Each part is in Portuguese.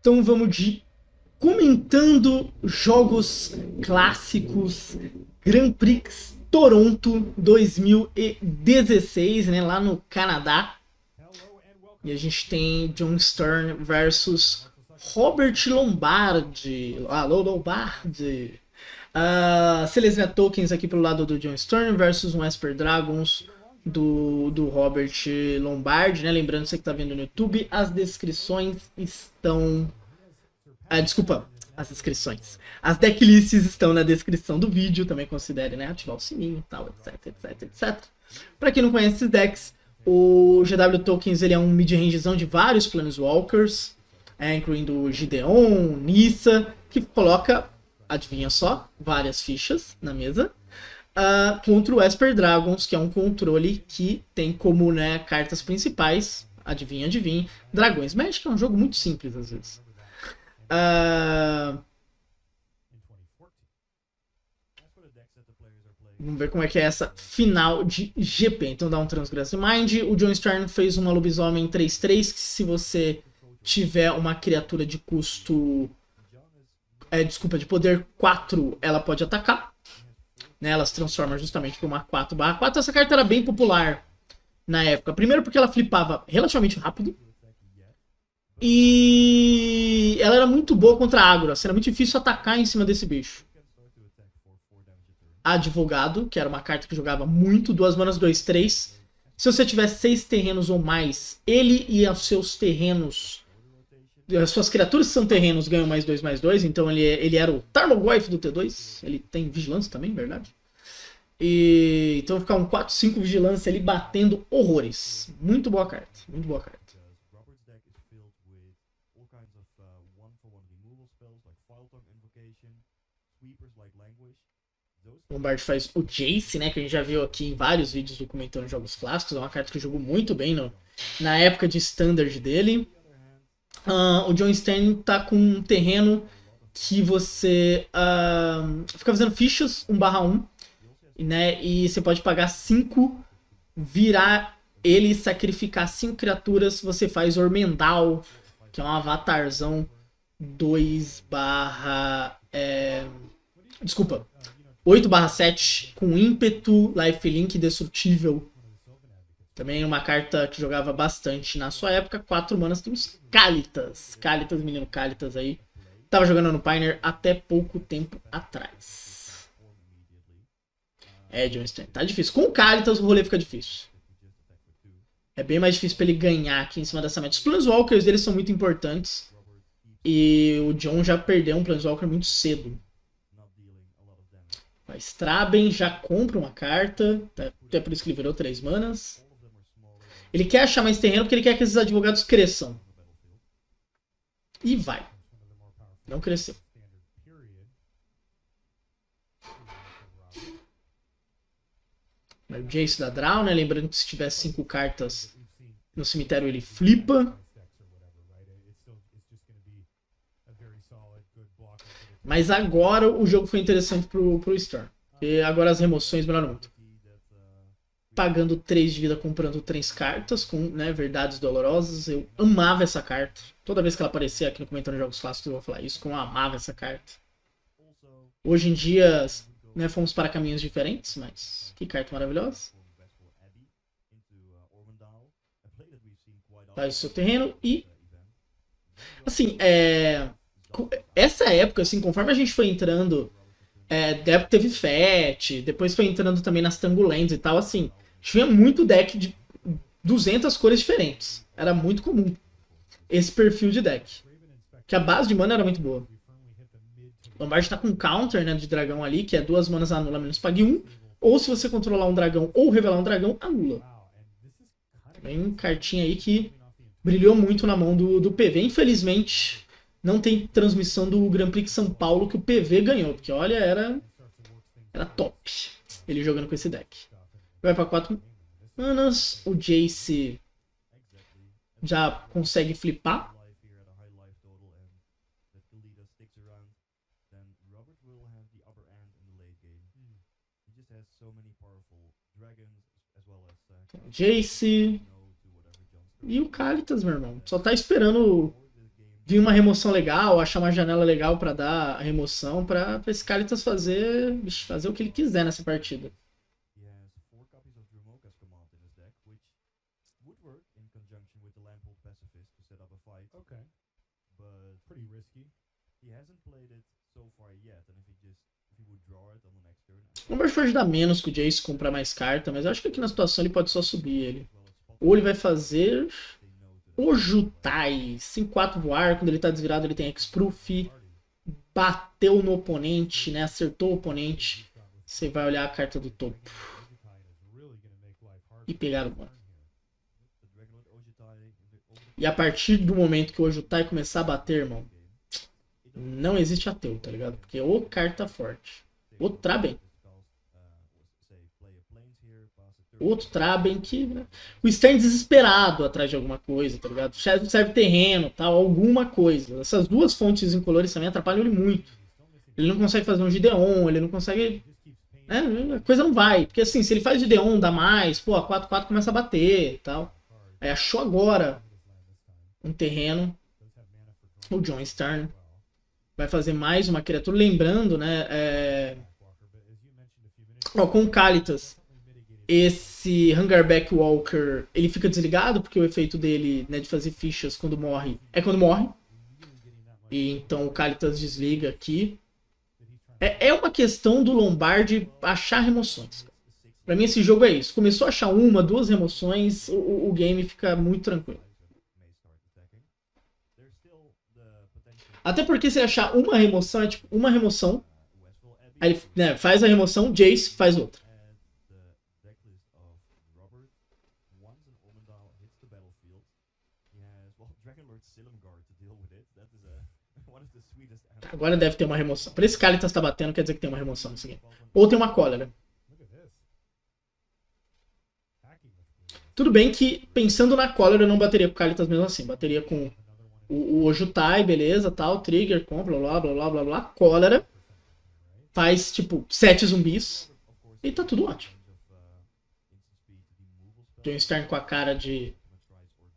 Então vamos de comentando jogos clássicos Grand Prix Toronto 2016, né, lá no Canadá. E a gente tem John Stern versus Robert Lombardi. Alô, Lombardi. Selesnya Tokens aqui pelo lado do John Stern versus um Esper Dragons do Robert Lombardi, né? Lembrando, você que tá vendo no YouTube, as descrições estão... desculpa, as inscrições. As decklists estão na descrição do vídeo, também considere, né, ativar o sininho e tal, etc, etc, etc. Pra quem não conhece esses decks, o GW Tokens ele é um mid-rangezão de vários Planeswalkers, incluindo Gideon, Nissa, que coloca, adivinha só, várias fichas na mesa, contra o Esper Dragons, que é um controle que tem como, né, cartas principais, adivinha, Dragões. Magic é um jogo muito simples às vezes. Vamos ver como é que é essa final de GP. Então dá um Transgressive Mind. O John Stern fez uma lobisomem 3/3, que se você tiver uma criatura de custo... de poder 4, ela pode atacar. Né, ela se transforma justamente por uma 4/4. Essa carta era bem popular na época. Primeiro porque ela flipava relativamente rápido. E ela era muito boa contra agro. Assim, era muito difícil atacar em cima desse bicho. Advogado, que era uma carta que jogava muito, 2 manas 2/3. Se você tiver 6 terrenos ou mais, ele e os seus terrenos, as suas criaturas que são terrenos, ganham +2/+2. Então ele era o Tarmogoyf do T2. Ele tem vigilância também, verdade? E então ficar um 4/5 vigilância ali batendo horrores. Muito boa carta, muito boa carta. O Lombardi faz o Jace, né, que a gente já viu aqui em vários vídeos documentando jogos clássicos. É uma carta que jogou muito bem na época de Standard dele. O John Stern tá com um terreno que você fica fazendo fichas 1/1, né, e você pode pagar 5, virar ele e sacrificar 5 criaturas. Você faz Ormendal, que é um avatarzão 2 desculpa, 8/7 com ímpeto, lifelink indestrutível. Também uma carta que jogava bastante na sua época. 4 manas, temos Kalitas. Kalitas, menino Kalitas aí. Tava jogando no Pioneer até pouco tempo atrás. John Stern. Tá difícil. Com Kalitas o rolê fica difícil. É bem mais difícil pra ele ganhar aqui em cima dessa meta. Os Planeswalkers deles são muito importantes. E o John já perdeu um Planeswalker muito cedo. A Straben já compra uma carta. Até por isso que ele virou 3 manas. Ele quer achar mais terreno porque ele quer que esses advogados cresçam. E vai. Não cresceu. O Jace da Draw, né? Lembrando que se tiver 5 cartas no cemitério ele flipa. Mas agora o jogo foi interessante pro Storm. E agora as remoções melhoram muito. Pagando 3 de vida, comprando 3 cartas, com, né, verdades dolorosas. Eu amava essa carta. Toda vez que ela aparecia aqui no comentário de jogos clássicos eu vou falar isso, como eu amava essa carta. Hoje em dia, né, fomos para caminhos diferentes, mas que carta maravilhosa. Faz o seu terreno e... Assim, essa época, assim, conforme a gente foi entrando... teve FET, depois foi entrando também nas Tangulands e tal, assim... Tinha muito deck de 200 cores diferentes. Era muito comum esse perfil de deck. Que a base de mana era muito boa. Lombardi tá com counter, né, de dragão ali, que é 2 manas anula menos pague 1. Ou se você controlar um dragão ou revelar um dragão, anula. Também cartinha aí que brilhou muito na mão do PV. Infelizmente, não tem transmissão do Grand Prix São Paulo que o PV ganhou. Porque olha, era top ele jogando com esse deck. Vai para 4 manas. O Jace já consegue flipar. Jace. E o Kalitas, meu irmão. Só tá esperando vir uma remoção legal, achar uma janela legal pra dar a remoção, pra esse Kalitas fazer, fazer o que ele quiser nessa partida. O Lombardi pode dar menos que o Jace comprar mais carta, mas eu acho que aqui na situação ele pode só subir ele. Ou ele vai fazer o Jutai. 5-4 voar, quando ele tá desvirado ele tem X-Proof. Bateu no oponente, né? Acertou o oponente. Você vai olhar a carta do topo. E pegar o mano. E a partir do momento que o Ojutai começar a bater, irmão, não existe ateu, tá ligado? Porque o carta forte. O Traben. Outro Traben que. Né? O Stern desesperado atrás de alguma coisa, tá ligado? Serve terreno, tal, alguma coisa. Essas duas fontes incolores também atrapalham ele muito. Ele não consegue fazer um Gideon, ele não consegue. A coisa não vai. Porque assim, se ele faz Gideon, dá mais, pô, a 4-4 começa a bater e tal. Aí achou agora um terreno. O John Stern vai fazer mais uma criatura. Lembrando, né? Ó, com o Kalitas, esse Hungerback Walker, ele fica desligado, porque o efeito dele, né, de fazer fichas quando morre, é quando morre. E então o Kalitas desliga aqui. É uma questão do Lombardi achar remoções. Pra mim esse jogo é isso. Começou a achar uma, duas remoções, o game fica muito tranquilo. Até porque se ele achar uma remoção, é tipo uma remoção. Aí ele, né, faz a remoção, Jace faz outra. Agora deve ter uma remoção. Por esse Kalitas tá batendo, quer dizer que tem uma remoção nesse game. Ou tem uma cólera. Tudo bem que, pensando na cólera, eu não bateria com o Kalitas mesmo assim. Bateria com o Ojutai, beleza, tal, Trigger, compra, blá, blá, blá, blá, blá. Cólera. Faz, tipo, 7 zumbis. E tá tudo ótimo. John Stern com a cara de...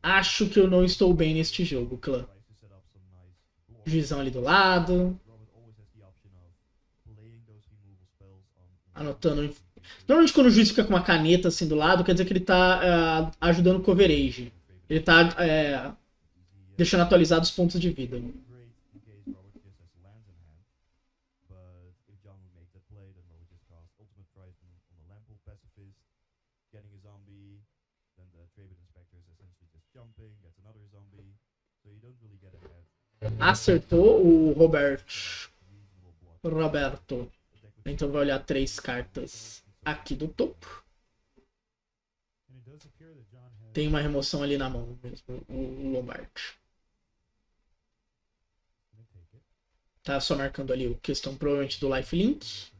Acho que eu não estou bem neste jogo, clã. Juizão ali do lado. Anotando. Normalmente quando o juiz fica com uma caneta assim do lado, quer dizer que ele tá ajudando o coverage. Ele tá deixando atualizados os pontos de vida. Acertou o Roberto. Então vai olhar 3 cartas aqui do topo. Tem uma remoção ali na mão mesmo, o Lombard. Tá só marcando ali a questão provavelmente do lifelink.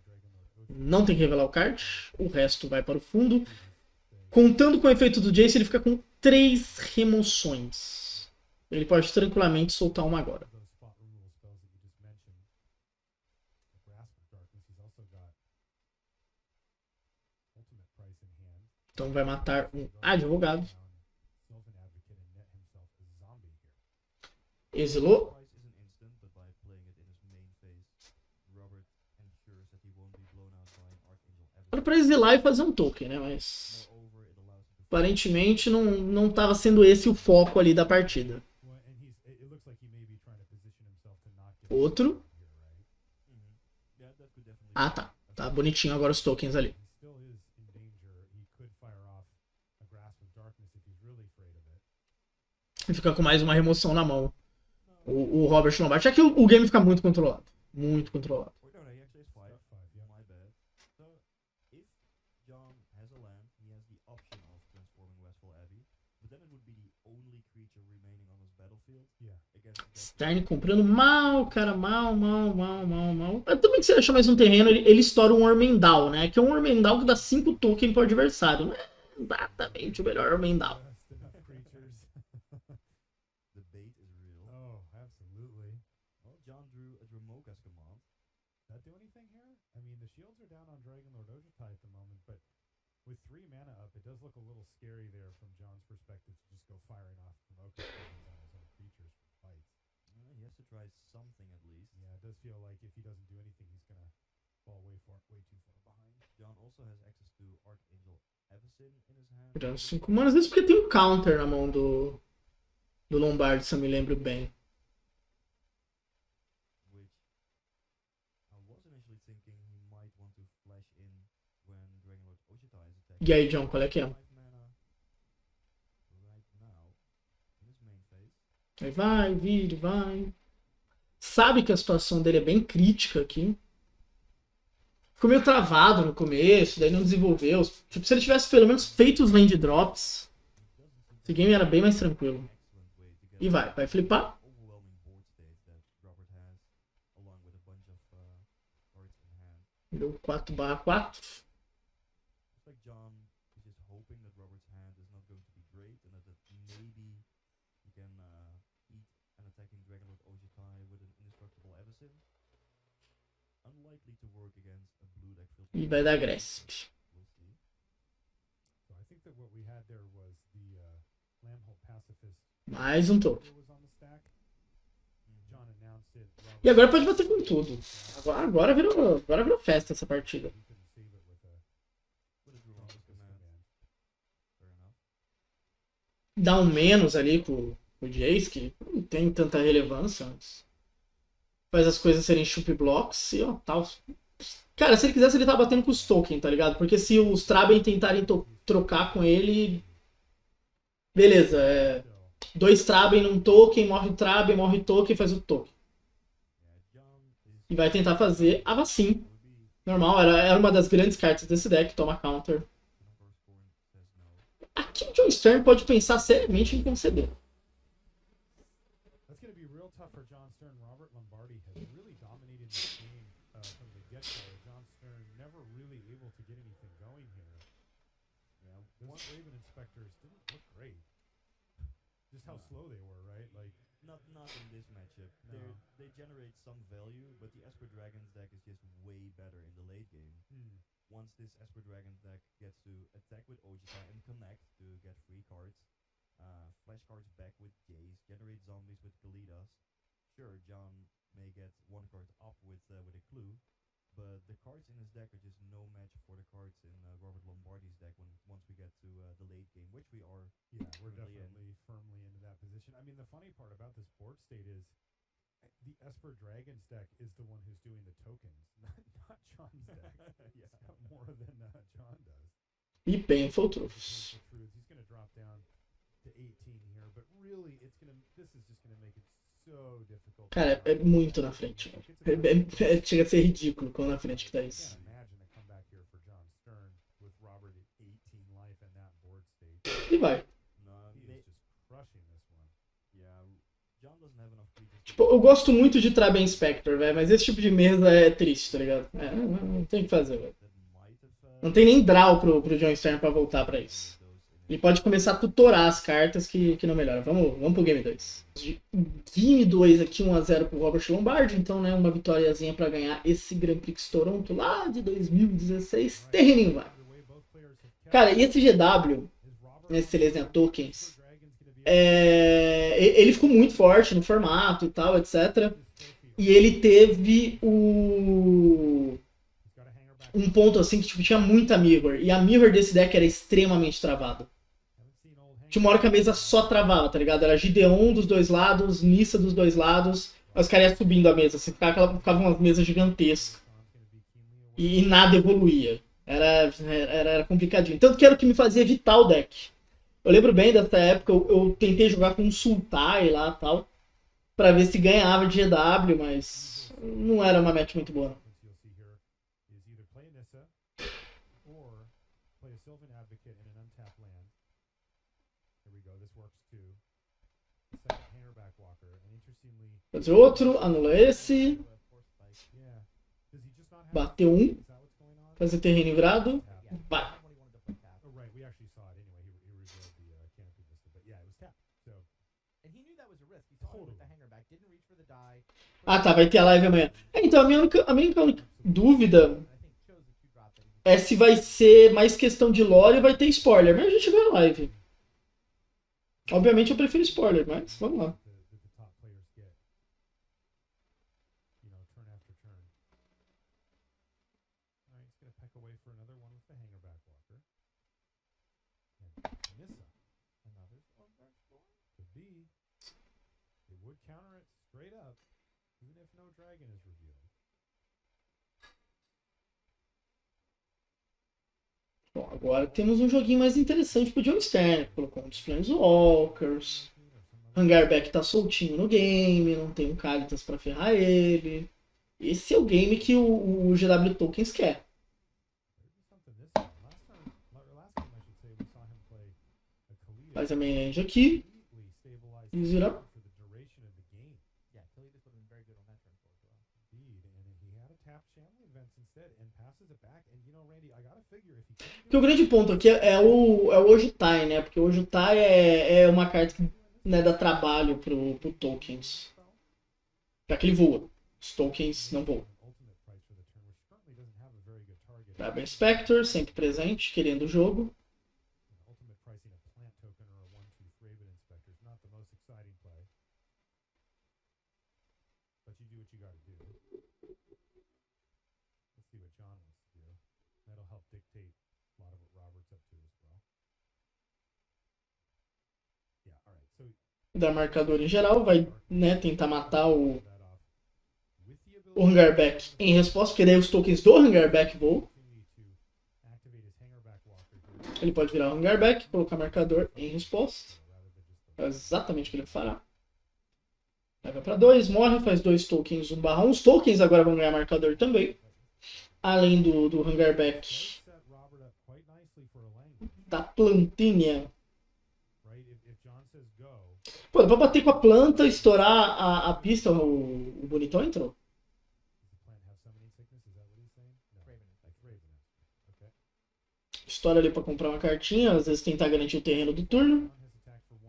Não tem que revelar o card. O resto vai para o fundo. Contando com o efeito do Jace, ele fica com 3 remoções. Ele pode tranquilamente soltar uma agora. Então vai matar um advogado. Exilou. Era pra exilar e fazer um token, né? Mas aparentemente não estava sendo esse o foco ali da partida. Outro. Ah, tá. Tá bonitinho agora os tokens ali. E fica com mais uma remoção na mão. O Robert Lombard. Já que o game fica muito controlado. Muito controlado. Stern comprando mal, cara. Mal. Também que você achar mais um terreno, ele estoura um Ormendal, né? Que é um Ormendal que dá 5 tokens pro adversário. Não é exatamente o melhor Ormendal. try something at least. Yeah, it does feel like if he doesn't do anything, he's gonna fall way too far behind. John also has access to Archangel Avacyn in his hand. Tirando 5 manas, às vezes porque tem um counter na mão do Lombardi, se eu me lembro bem. Which I was initially thinking he might want to flash in when Dragonlord Ojita is attacking. E aí, John, qual é que é? 5 mana right now in his main phase. Aí vai, vira, vai. Sabe que a situação dele é bem crítica aqui. Ficou meio travado no começo, daí não desenvolveu. Tipo, se ele tivesse pelo menos feito os land drops, esse game era bem mais tranquilo. E vai flipar. Deu 4/4. E vai dar Grasp. Mais um topo. E agora pode bater com tudo. Agora virou festa essa partida. Dá um menos ali com o Jace, que não tem tanta relevância. Mas faz as coisas serem chup blocks e ó, tal. Cara, se ele quisesse, ele tá batendo com os tokens, tá ligado? Porque se os Traben tentarem trocar com ele... Beleza, 2 Traben num token, morre o Traben, morre o token, faz o token. E vai tentar fazer a Avacyn. Normal, era uma das grandes cartas desse deck, toma counter. Aqui o John Stern pode pensar seriamente em conceder. Not in this matchup. No. They generate some value, but the Esper Dragons deck is just way better in the late game. Once this Esper Dragon deck gets to attack with Ojita and connect to get free cards, flash cards back with Jace, generate zombies with Kalidas. Sure, John may get 1 card up with a clue, but the cards in his deck are just no match for the cards in Robert Lombardi's deck once we get to the late game, which we are. Yeah, we're definitely firmly into that position. I mean, the funny part about this board state is the Esper Dragons deck is the one who's doing the tokens, not John's deck. Yeah. He's got more than John does. E Painful Truths. He's going to drop down to 18 here, but really, this is just going to make it so difficult. Cara, é muito na frente. Chega a ser ridículo quão na frente que tá isso. E vai. Tipo, eu gosto muito de Traben Spectre, velho, mas esse tipo de mesa é triste, tá ligado? Não tem o que fazer, velho. Não tem nem draw pro John Stern pra voltar pra isso. Ele pode começar a tutorar as cartas que não melhora. Vamos pro Game 2. Game 2 aqui, 1x0 pro Robert Lombardi. Então, né, uma vitóriazinha pra ganhar esse Grand Prix Toronto lá de 2016. Terreninho vai. Cara, e esse GW, esse Selesnya Tokens, ele ficou muito forte no formato e tal, etc. E ele teve um ponto assim que tipo, tinha muita mirror. E a mirror desse deck era extremamente travada. Tinha uma hora que a mesa só travava, tá ligado? Era Gideon dos dois lados, Nissa dos dois lados. Os caras iam subindo a mesa, assim, ficava uma mesa gigantesca. E nada evoluía. Era complicadinho. Tanto que era o que me fazia evitar o deck. Eu lembro bem dessa época, eu tentei jogar com um Sultai lá e tal, pra ver se ganhava de GW, mas não era uma match muito boa. Fazer outro, anula esse. Bateu um. Fazer terreno virado. Vai. Ah tá, vai ter a live amanhã. Então, a minha única dúvida é se vai ser mais questão de lore e vai ter spoiler. Mas a gente vê a live. Obviamente eu prefiro spoiler, mas vamos lá. going to peck away for another one with the Hangerback Walker. And Nissa. Another Stormguard Storm? Could be. They would counter it straight up, even if no dragon is revealed. Bom, agora temos um joguinho mais interessante pro John Stern. Colocou um dos Planeswalkers. Hangarback tá soltinho no game, não tem um Kalitas pra ferrar ele. Esse é o game que o GW Tokens quer. Faz a main range aqui. Easy up. Porque o grande ponto aqui é o Ojutai, né? Porque o Ojutai é uma carta que, né, dá trabalho pro Tokens. Já que ele voa. Os tokens não voam. Dragon Spectre, sempre presente, querendo o jogo. Dar marcador em geral, vai, né, tentar matar o Hangarback em resposta, porque daí os tokens do Hangarback voam. Ele pode virar o Hangarback, colocar marcador em resposta. É exatamente o que ele fará. Leva para 2, morre, faz 2 tokens 1/1. Os tokens agora vão ganhar marcador também. Além do Hangarback da plantinha. Pô, dá pra bater com a planta, estourar a pista, o bonitão entrou. Estoura ali pra comprar uma cartinha, às vezes tentar garantir o terreno do turno.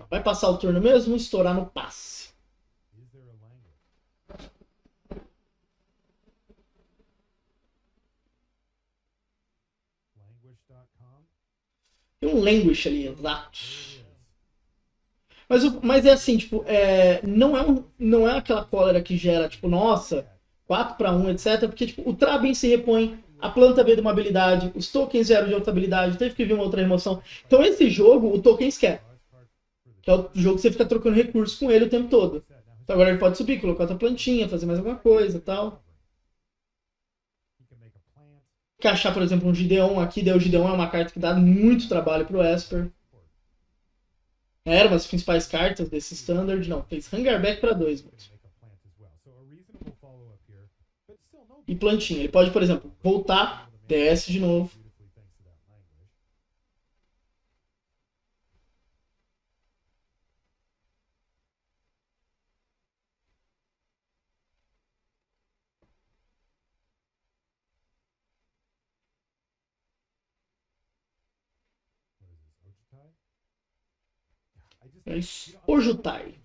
Vai passar o turno mesmo, estourar no passe. Tem um languish ali, exato. Mas é assim, tipo, não é aquela cólera que gera, tipo, nossa, 4/1, etc. Porque, tipo, o Trabin se repõe, a planta veio de uma habilidade, os tokens vieram de outra habilidade, teve que vir uma outra remoção. Então esse jogo, o tokens quer. Que é o jogo que você fica trocando recursos com ele o tempo todo. Então agora ele pode subir, colocar outra plantinha, fazer mais alguma coisa e tal. Encaixar, por exemplo, um Gideon aqui, daí o Gideon é uma carta que dá muito trabalho pro Esper. Era uma das principais cartas desse Standard. Não, fez Hangarback para 2. E plantinha. Ele pode, por exemplo, voltar, DS de novo. É isso. Ojutai.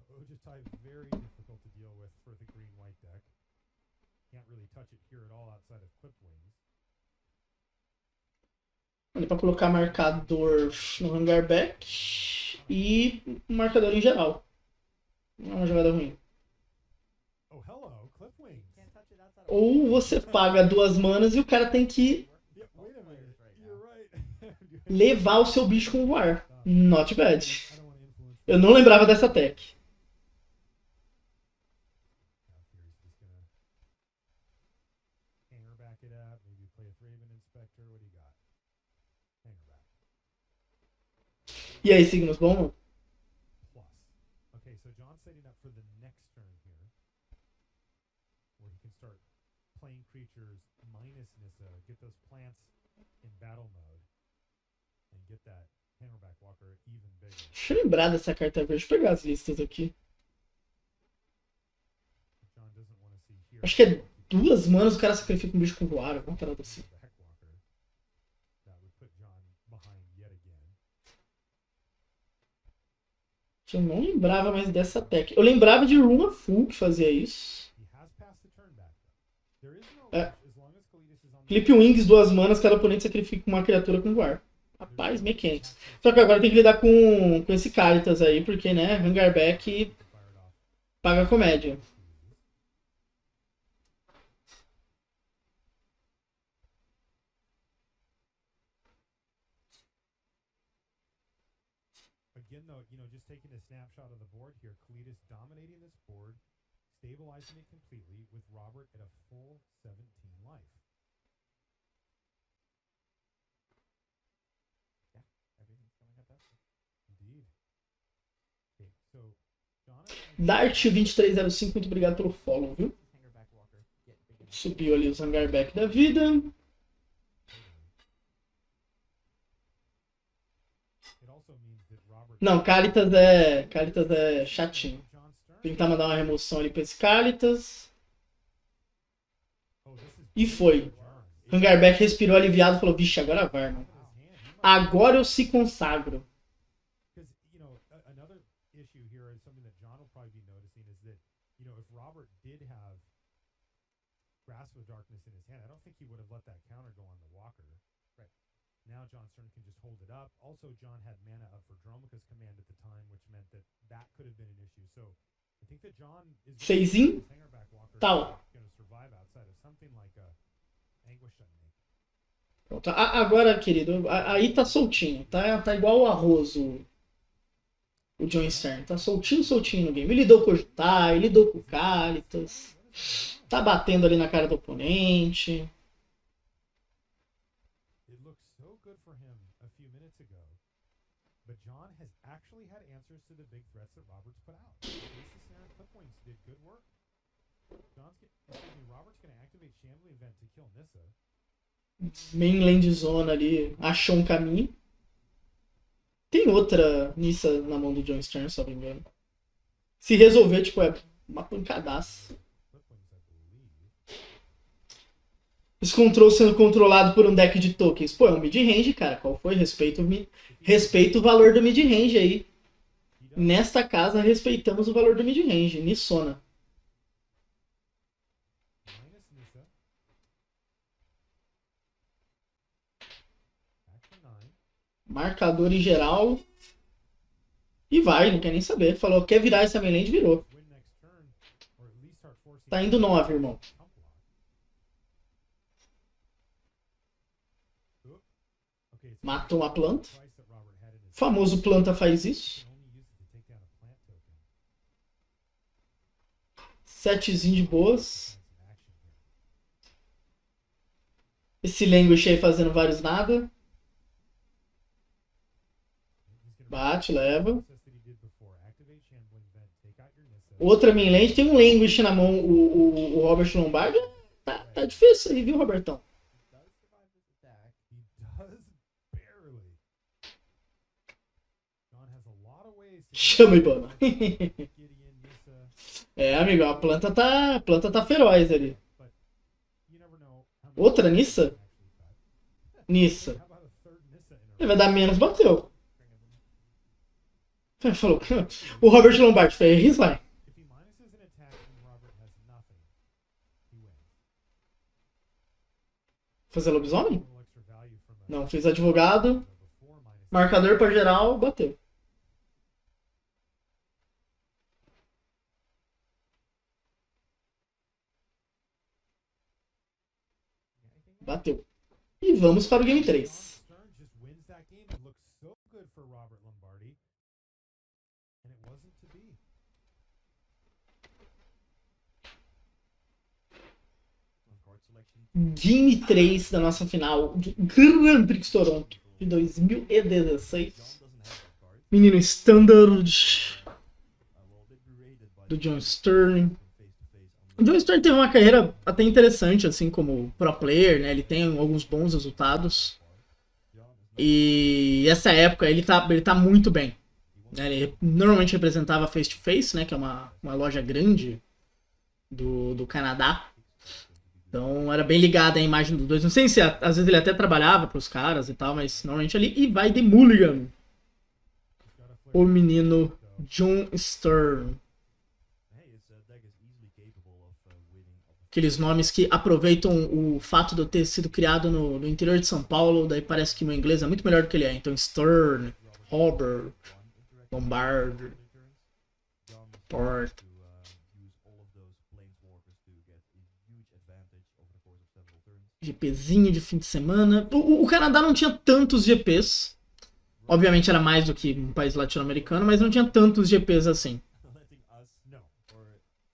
Ojutai very difficult to deal with for the green-white deck. Can't really touch it here at all outside of Clipped Wings. Ali para colocar marcador no Hangarback e marcador em geral. Não é uma jogada ruim. Oh, hello, Clipped Wings. Ou você paga 2 manas e o cara tem que levar o seu bicho com voar. Not bad. Eu não lembrava dessa tech. E aí, Signos, bom? Okay, so John's setting up for the next turn here, where he can start playing creatures minus Nissa, get those plants in battle mode, and get that Hammerback Walker even bigger. Deixa eu lembrar dessa carta verde. Deixa eu pegar as listas aqui. Acho que é 2 manas o cara sacrifica um bicho com voar, alguma parada assim. Eu não lembrava mais dessa tech. Eu lembrava de Runa Full que fazia isso. É. Clip Wings, 2 manas, cada oponente sacrifica uma criatura com voar. Rapaz, 1.500. Só que agora tem que lidar com esse Caritas aí, porque, né, Hungerback paga comédia. Again, though, just taking a snapshot of the board here, Kalidas dominating this board, stabilizing it completely with Robert at a full 17 life. Yeah, everything's coming up best. Indeed. Okay, so Dart2305, muito obrigado pelo follow, viu? Subiu ali os Hungerback da vida. Não, Caritas é chatinho. Tentar mandar uma remoção ali pra esse Caritas. E foi. Hungerback respirou aliviado e falou, vixe, agora vai, irmão. Agora eu se consagro. Grasp of Darkness in his hand, I don't think he would have let that counter go on the Walker. Right. Now John Stern can just hold it up. Also, John had mana up for Dromica's command at the time, which meant that that could have been an issue. So, I think that John is going to survive outside of something like a Anguish Unmake. Pronto. Agora, querido, aí tá soltinho. Tá igual o arroz, o John Stern. Tá soltinho no game. Ele lidou com o Jutai, ele lidou com o Caritas. Tá batendo ali na cara do oponente. Mainland Zona ali achou um caminho. Tem outra Nissa na mão do John Stern, só me engano. Se resolver, tipo, é uma pancadaça. Esse controle sendo controlado por um deck de tokens. Pô, é um mid-range, cara. Qual foi? Respeito o valor do mid-range aí. Nesta casa, respeitamos o valor do mid-range. Nissona. Marcador em geral. E vai, não quer nem saber. Falou, quer virar essa mainland, virou. Tá indo 9, irmão. Matou uma planta. O famoso planta faz isso. Setezinho de boas. Esse Languish aí fazendo vários nada. Bate, leva. Outra mainland. Tem um Languish na mão, o Robert Lombardi. Tá difícil aí, viu, Robertão? Chama Ibana. É, amigo, a planta tá feroz ali. Outra Nissa? Nissa. Ele vai dar menos, bateu. Falou. O Robert Lombardi fez, vai. Fazer lobisomem? Não, fez advogado. Marcador pra geral, bateu. Bateu. E vamos para o Game 3. Game 3 da nossa final do Grand Prix Toronto de 2016. Menino Standard do John Stern. O John Stern teve uma carreira até interessante, assim, como pro player, né? Ele tem alguns bons resultados. E essa época ele tá muito bem. Ele normalmente representava Face to Face, né? Que é uma loja grande do Canadá. Então era bem ligado à imagem dos dois. Não sei se às vezes ele até trabalhava pros caras e tal, mas normalmente ali. E vai de Mulligan. O menino John Stern. Aqueles nomes que aproveitam o fato de eu ter sido criado no interior de São Paulo, daí parece que meu inglês é muito melhor do que ele é. Então Stern, Robert, Lombard, Port. GPzinho de fim de semana. O Canadá não tinha tantos GPs. Obviamente era mais do que um país latino-americano, mas não tinha tantos GPs assim.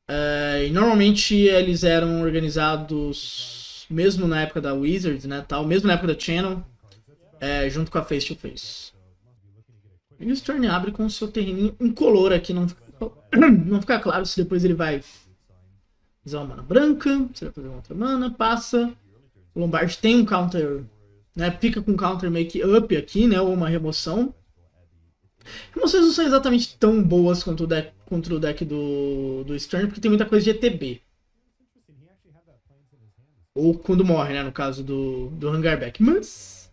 E normalmente eles eram organizados, mesmo na época da Wizards, né, tal, mesmo na época da Channel, junto com a Face to Face. E o Stern abre com o seu terreninho incolor aqui, não fica claro se depois ele vai usar uma mana branca, se ele vai fazer uma outra mana, passa. O Lombard tem um counter, né, fica com um counter meio que up aqui, né, ou uma remoção. Remoções não são exatamente tão boas contra o deck do Stern, porque tem muita coisa de ETB. Ou quando morre, né, no caso do Hungerback. Mas...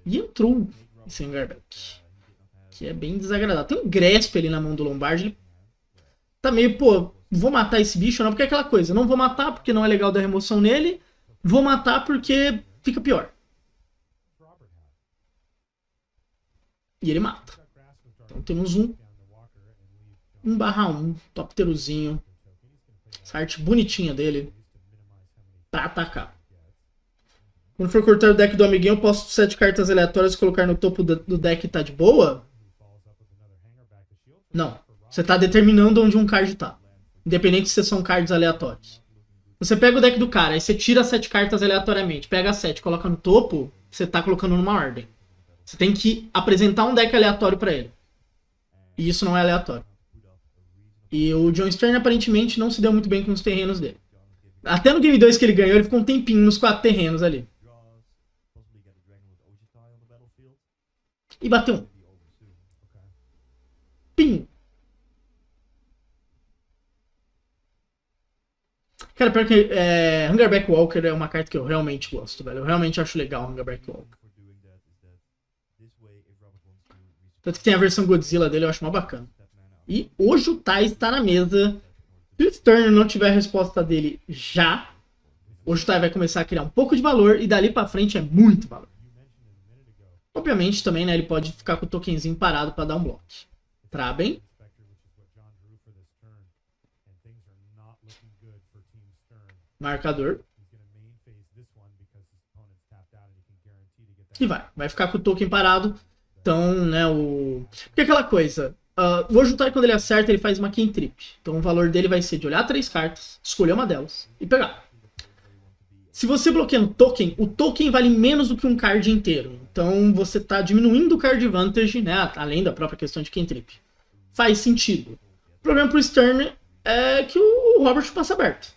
E entrou esse Hungerback, que é bem desagradável. Tem um Grasp ali na mão do Lombard. Ele tá meio, pô, vou matar esse bicho ou não? Porque é aquela coisa, não vou matar porque não é legal dar remoção nele. Vou matar porque fica pior. E ele mata. Então temos um 1/1, topterozinho. Essa arte bonitinha dele. Pra atacar. Quando for cortar o deck do amiguinho, eu posto 7 cartas aleatórias e colocar no topo do deck e tá de boa? Não. Você tá determinando onde um card tá. Independente se são cards aleatórios. Você pega o deck do cara, aí você tira 7 cartas aleatoriamente. Pega 7, coloca no topo, você tá colocando numa ordem. Você tem que apresentar um deck aleatório pra ele. E isso não é aleatório. E o John Stern aparentemente não se deu muito bem com os terrenos dele. Até no Game 2 que ele ganhou, ele ficou um tempinho nos 4 terrenos ali. E bateu um. Pim. Cara, pior que Hungerback Walker é uma carta que eu realmente gosto, velho. Eu realmente acho legal Hungerback Walker. Tanto que tem a versão Godzilla dele, eu acho mó bacana. E o Jutai está na mesa. Se o Stern não tiver a resposta dele já, o Jutai vai começar a criar um pouco de valor e dali pra frente é muito valor. Obviamente também, né, ele pode ficar com o tokenzinho parado pra dar um bloco. Trabem. Marcador. E vai ficar com o token parado. Então, né, porque é aquela coisa, o Ojutai, quando ele acerta, ele faz uma cantrip. Então o valor dele vai ser de olhar 3 cartas, escolher uma delas e pegar. Se você bloqueia no token, o token vale menos do que um card inteiro. Então você está diminuindo o card advantage, né, além da própria questão de cantrip. Faz sentido. O problema pro Stern é que o Robert passa aberto.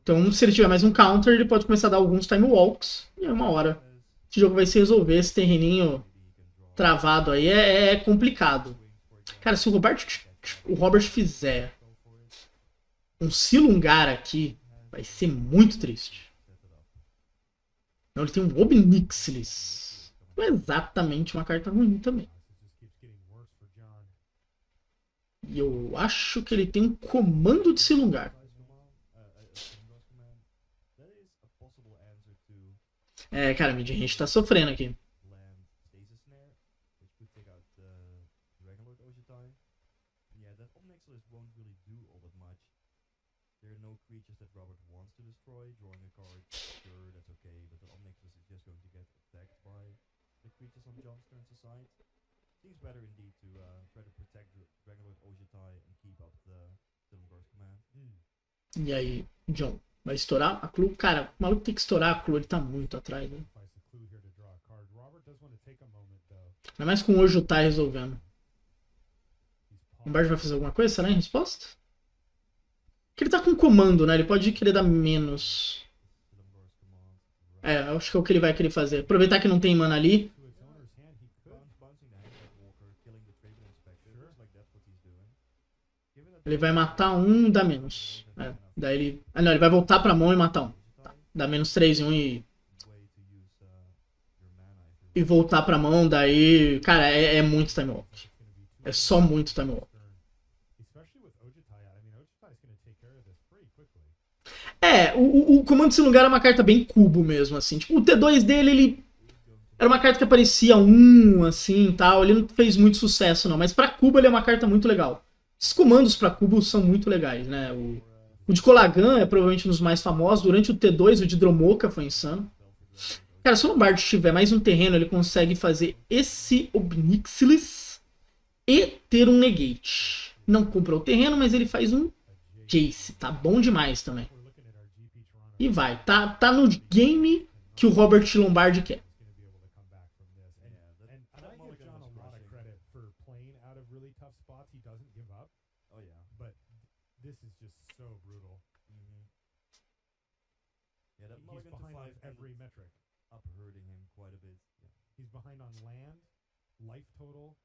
Então, se ele tiver mais um counter, ele pode começar a dar alguns time walks. E aí uma hora esse jogo vai se resolver. Esse terreninho travado aí é complicado. Cara, se o Robert fizer um Silungar aqui, vai ser muito triste. Não, ele tem um Obnixilis. Não é exatamente uma carta ruim também. E eu acho que ele tem um comando de Silungar. Cara, a mid-range tá sofrendo aqui. E aí, John, vai estourar a Clue? Cara, o maluco tem que estourar a Clue, ele tá muito atrás, né? Ainda mais com o Ojo tá resolvendo. O Bard vai fazer alguma coisa? Será em resposta? Porque ele tá com comando, né? Ele pode querer dar menos. Eu acho que é o que ele vai querer fazer. Aproveitar que não tem mana ali. Ele vai matar um, dá menos. Daí ele... não, ele vai voltar pra mão e matar um. Tá. Dá menos 3 em um e voltar pra mão, daí... Cara, é muito time walk. É só muito time walk. O Comando Sem Lugar é uma carta bem cubo mesmo, assim. Tipo, o T2 dele, ele era uma carta que aparecia assim, tal. Ele não fez muito sucesso, não. Mas pra cubo ele é uma carta muito legal. Os comandos pra cubo são muito legais, né? O de Colagan é provavelmente um dos mais famosos. Durante o T2, o de Dromoka foi insano. Cara, se o Lombard tiver mais um terreno, ele consegue fazer esse Obnixilis e ter um Negate. Não comprou o terreno, mas ele faz um Jace. Tá bom demais também. E vai. Tá no game que o Robert Lombard quer. Life total,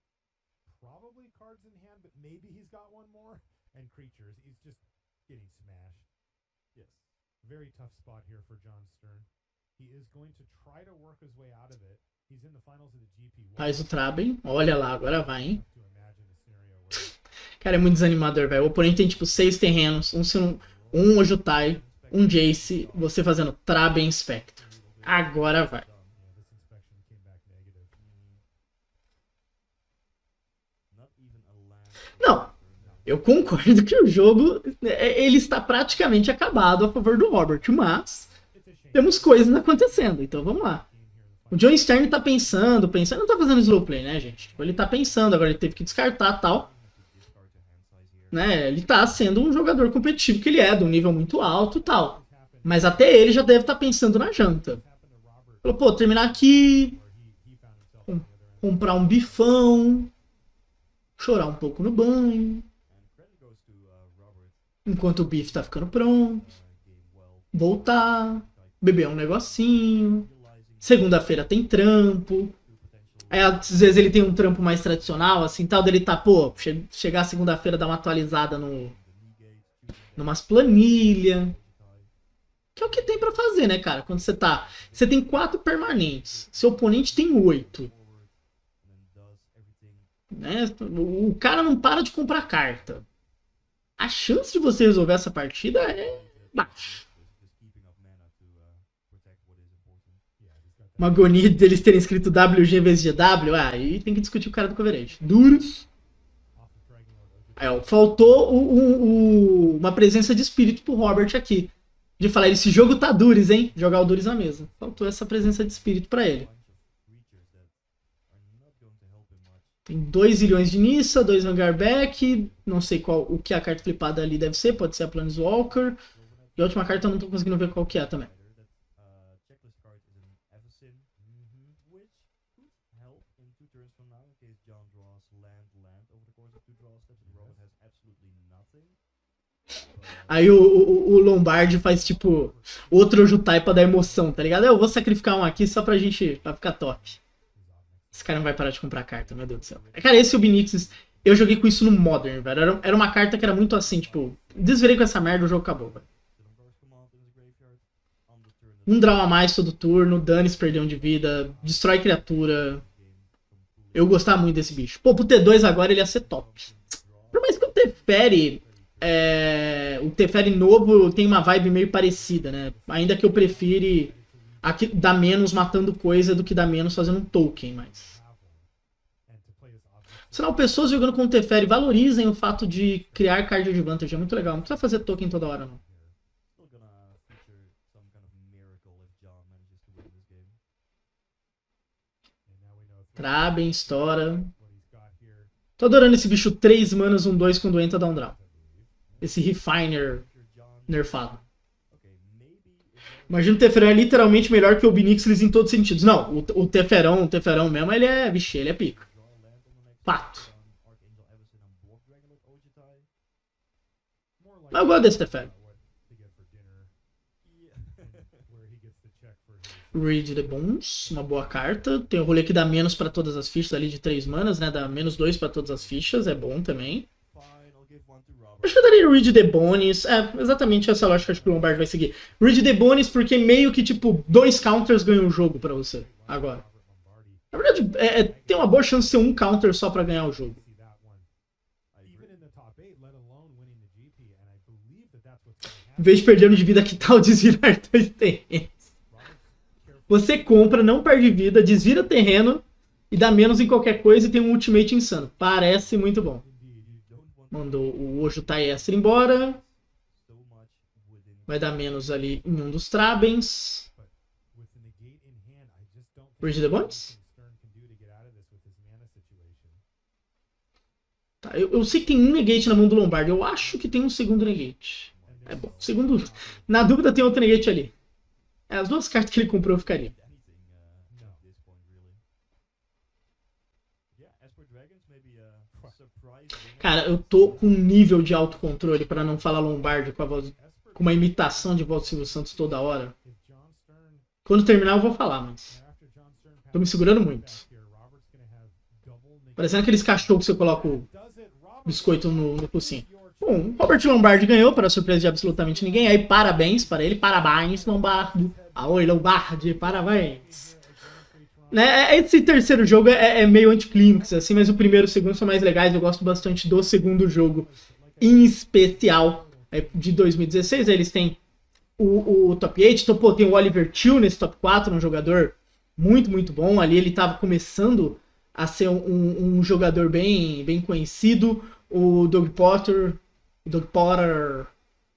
probably cards in hand, but maybe he's got one more. And creatures, he's just getting smashed. Yes. Very tough spot here for John Stern. He is going to try to work his way out of it. He's in the finals of the GP. Faz o Traben. Olha lá, agora vai, hein? Cara, é muito desanimador, velho. O oponente tem, tipo, 6 terrenos. Um Ojutai, um Jace. Você fazendo Traben Spectre. Agora vai. Não, eu concordo que o jogo ele está praticamente acabado a favor do Robert, mas temos coisas acontecendo, então vamos lá. O John Stern tá pensando, não tá fazendo slow play, né, gente? Ele tá pensando, agora ele teve que descartar tal. Né? Ele tá sendo um jogador competitivo que ele é, de um nível muito alto e tal. Mas até ele já deve estar pensando na janta. Falou, pô, terminar aqui, comprar um bifão, chorar um pouco no banho, enquanto o bife tá ficando pronto, voltar, beber um negocinho, segunda-feira tem trampo, aí às vezes ele tem um trampo mais tradicional, assim, tal, dele tá, pô, chegar segunda-feira, dar uma atualizada numas planilhas, que é o que tem pra fazer, né, cara, quando você tem 4 permanentes, seu oponente tem 8, né? O cara não para de comprar carta. A chance de você resolver essa partida é baixa. Uma agonia deles terem escrito WG em vez de GW, aí tem que discutir o cara do coverage. Duros. Aí, ó, faltou uma presença de espírito pro Robert aqui. De falar, esse jogo tá Duris, hein? Jogar o Duris na mesa. Faltou essa presença de espírito pra ele. Tem 2 zilhões de Nissa, 2 Vanguardback, não sei o que a carta flipada ali deve ser, pode ser a Planeswalker. E a última carta eu não tô conseguindo ver qual que é também. Aí o Lombard faz tipo outro Jutai pra dar emoção, tá ligado? Eu vou sacrificar um aqui só pra ficar top. Esse cara não vai parar de comprar carta, meu Deus do céu. Cara, esse Obnixilis, eu joguei com isso no Modern, velho. Era uma carta que era muito assim, tipo, desvirei com essa merda, o jogo acabou, velho. Um draw a mais todo turno, dane-se, perdeu um de vida, destrói criatura. Eu gostava muito desse bicho. Pô, pro T2 agora ele ia ser top. Por mais que o Teferi, o Teferi novo tem uma vibe meio parecida, né? Ainda que eu prefira aqui dar menos matando coisa do que dar menos fazendo um token, mas... Sinal, pessoas jogando com o Teferi valorizem o fato de criar card advantage, é muito legal. Não precisa fazer token toda hora, não. Traben, estoura. Tô adorando esse bicho 3 manas, 1/2 quando entra dá um draw. Esse Refiner nerfado. Imagina o Teferão é literalmente melhor que o Obnixilis em todos os sentidos. Não, o Teferão mesmo, ele é pica. Fato. Mas eu gosto desse Teferi. Read the Bones, uma boa carta. Tem o rolê que dá menos pra todas as fichas ali de 3 manas, né? Dá menos 2 pra todas as fichas, é bom também. Acho que eu daria Read the Bones. É, exatamente essa lógica que o Lombard vai seguir. Read the Bones porque meio que, tipo, 2 counters ganham o jogo pra você, agora. Na verdade, tem uma boa chance de ser um counter só pra ganhar o jogo. Em vez de perder um de vida, que tal desvirar 2 terrenos? Você compra, não perde vida, desvira terreno e dá menos em qualquer coisa e tem um ultimate insano. Parece muito bom. Mandou o Ojo Taestra embora. Vai dar menos ali em um dos Trabens. Bridge the Bonds? Tá, eu sei que tem um negate na mão do Lombardi. Eu acho que tem um segundo negate. É bom. Segundo. Na dúvida, tem outro negate ali. É, as duas cartas que ele comprou eu ficaria. Cara, eu tô com um nível de autocontrole pra não falar Lombardi com a voz, com uma imitação de voz do Silvio Santos toda hora. Quando terminar eu vou falar, mas tô me segurando muito. Parecendo aqueles cachorros que você coloca o biscoito no focinho. Bom, Robert Lombardi ganhou, para surpresa de absolutamente ninguém. Aí parabéns para ele, parabéns Lombardi. Oi Lombardi, parabéns. Né, esse terceiro jogo é meio anticlímax, assim, mas o primeiro e o segundo são mais legais. Eu gosto bastante do segundo jogo, em especial, de 2016. Aí eles têm o top 8, então, pô, tem o Oliver Tew nesse top 4, um jogador muito, muito bom. Ali ele estava começando a ser um jogador bem conhecido. O Doug Potter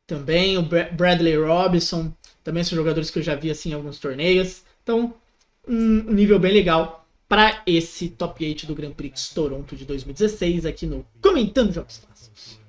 também, o Bradley Robinson, também são jogadores que eu já vi assim, em alguns torneios. Então, um nível bem legal para esse top 8 do Grand Prix Toronto de 2016 aqui no Comentando Jogos Clássicos.